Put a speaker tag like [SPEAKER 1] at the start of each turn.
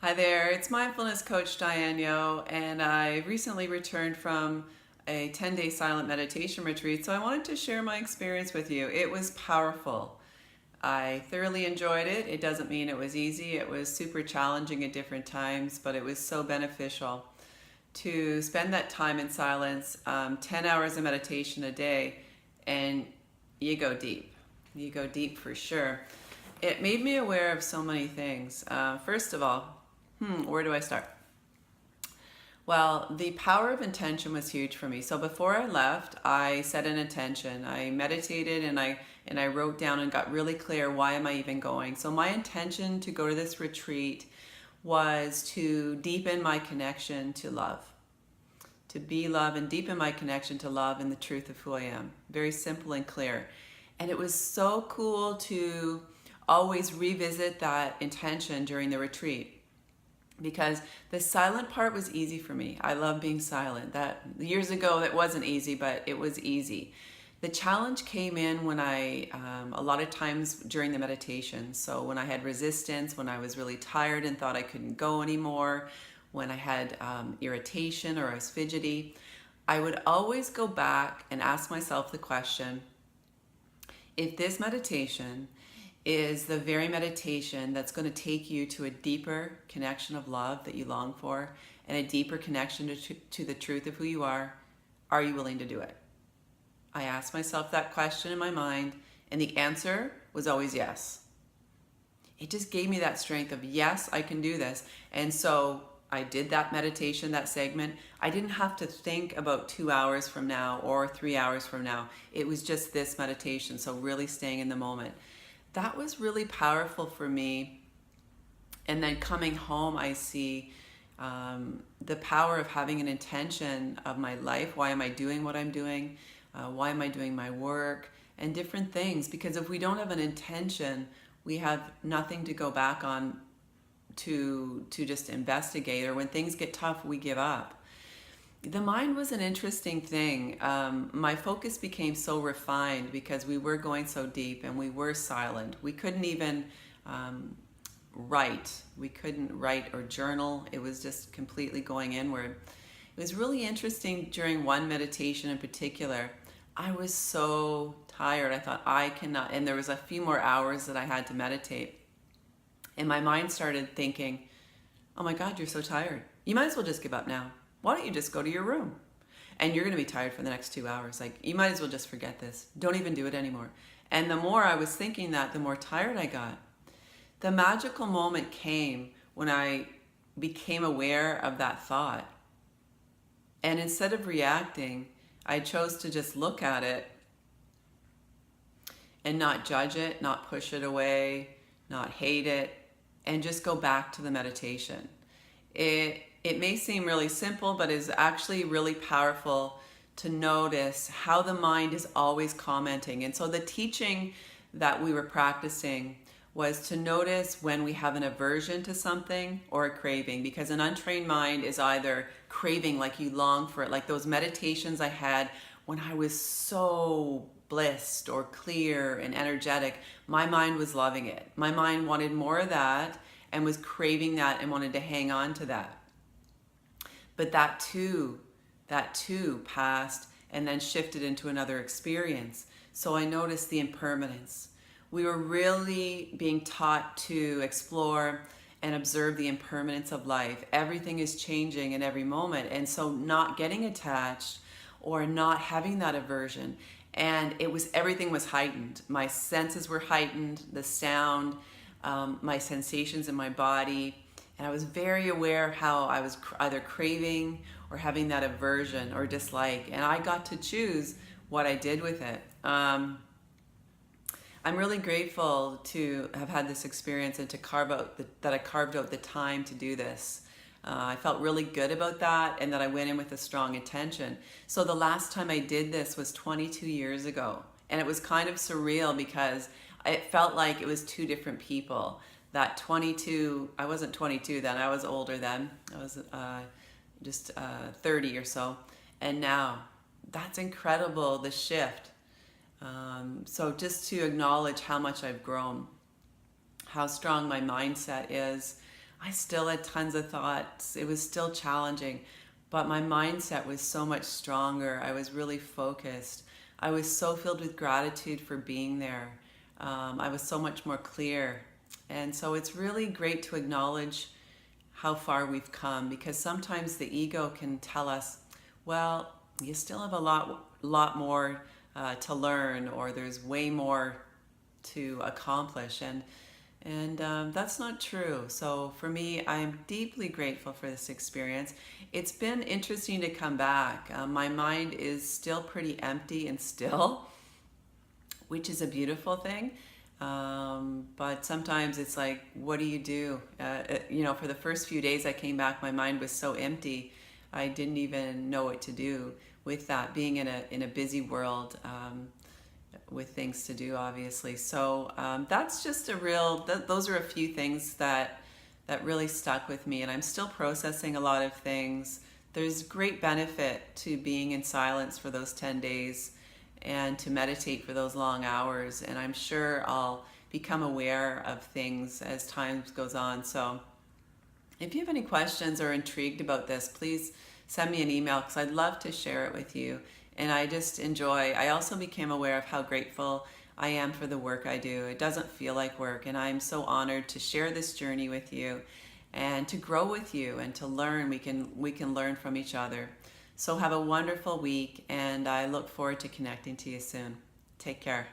[SPEAKER 1] Hi there, it's Mindfulness Coach Diane Yeo, and I recently returned from a 10-day silent meditation retreat, so I wanted to share my experience with you. It was powerful. I thoroughly enjoyed it. It doesn't mean it was easy. It was super challenging at different times, but it was so beneficial to spend that time in silence, 10 hours of meditation a day, and you go deep. You go deep for sure. It made me aware of so many things. First of all, where do I start? Well, the power of intention was huge for me. So before I left, I set an intention. I meditated and I wrote down and got really clear, why am I even going? So my intention to go to this retreat was to deepen my connection to love, to be love and deepen my connection to love and the truth of who I am. Very simple and clear. And it was so cool to always revisit that intention during the retreat, because the silent part was easy for me. I love being silent. That years ago, that wasn't easy, but it was easy. The challenge came in when a lot of times during the meditation. So when I had resistance, when I was really tired and thought I couldn't go anymore, when I had irritation or I was fidgety, I would always go back and ask myself the question, if this meditation is the very meditation that's going to take you to a deeper connection of love that you long for and a deeper connection to the truth of who you are you willing to do it? I asked myself that question in my mind, and the answer was always yes. It just gave me that strength of, yes, I can do this. And so I did that meditation, that segment. I didn't have to think about 2 hours from now or 3 hours from now. It was just this meditation, so really staying in the moment. That was really powerful for me. And then coming home, I see the power of having an intention of my life. Why am I doing what I'm doing? Why am I doing my work? And different things. Because if we don't have an intention, we have nothing to go back on to just investigate. Or when things get tough, we give up. The mind was an interesting thing. My focus became so refined because we were going so deep and we were silent. We couldn't even write. We couldn't write or journal. It was just completely going inward. It was really interesting during one meditation in particular. I was so tired. I thought, I cannot. And there was a few more hours that I had to meditate. And my mind started thinking, oh my God, you're so tired. You might as well just give up now. Why don't you just go to your room? And you're going to be tired for the next 2 hours. Like, you might as well just forget this. Don't even do it anymore. And the more I was thinking that, the more tired I got. The magical moment came when I became aware of that thought. And instead of reacting, I chose to just look at it and not judge it, not push it away, not hate it, and just go back to the meditation. It may seem really simple, but is actually really powerful to notice how the mind is always commenting. And so the teaching that we were practicing was to notice when we have an aversion to something or a craving, because an untrained mind is either craving, like you long for it, like those meditations I had when I was so blissed or clear and energetic. My mind was loving it. My mind wanted more of that and was craving that and wanted to hang on to that. But that too passed and then shifted into another experience. So I noticed the impermanence. We were really being taught to explore and observe the impermanence of life. Everything is changing in every moment. And so not getting attached or not having that aversion. And everything was heightened. My senses were heightened, the sound, my sensations in my body. And I was very aware of how I was either craving or having that aversion or dislike. And I got to choose what I did with it. I'm really grateful to have had this experience and to that I carved out the time to do this. I felt really good about that, and that I went in with a strong intention. So the last time I did this was 22 years ago. And it was kind of surreal because it felt like it was two different people. That 22, I wasn't 22 then, I was older then. I was just 30 or so. And now, that's incredible, the shift. So just to acknowledge how much I've grown, how strong my mindset is, I still had tons of thoughts. It was still challenging, but my mindset was so much stronger. I was really focused. I was so filled with gratitude for being there. I was so much more clear. And so it's really great to acknowledge how far we've come, because sometimes the ego can tell us, well, you still have a lot more to learn, or there's way more to accomplish, and that's not true. So for me, I'm deeply grateful for this experience. It's been interesting to come back. My mind is still pretty empty and still, which is a beautiful thing. But sometimes it's like, what do you do? For the first few days I came back, my mind was so empty. I didn't even know what to do with that, being in a busy world, with things to do, obviously. So that's just those are a few things that really stuck with me, and I'm still processing a lot of things. There's great benefit to being in silence for those 10 days and to meditate for those long hours, and I'm sure I'll become aware of things as time goes on. So if you have any questions or intrigued about this, please send me an email, because I'd love to share it with you. And I also became aware of how grateful I am for the work I do. It doesn't feel like work, and I'm so honored to share this journey with you and to grow with you and to learn. We can learn from each other. So have a wonderful week, and I look forward to connecting to you soon. Take care.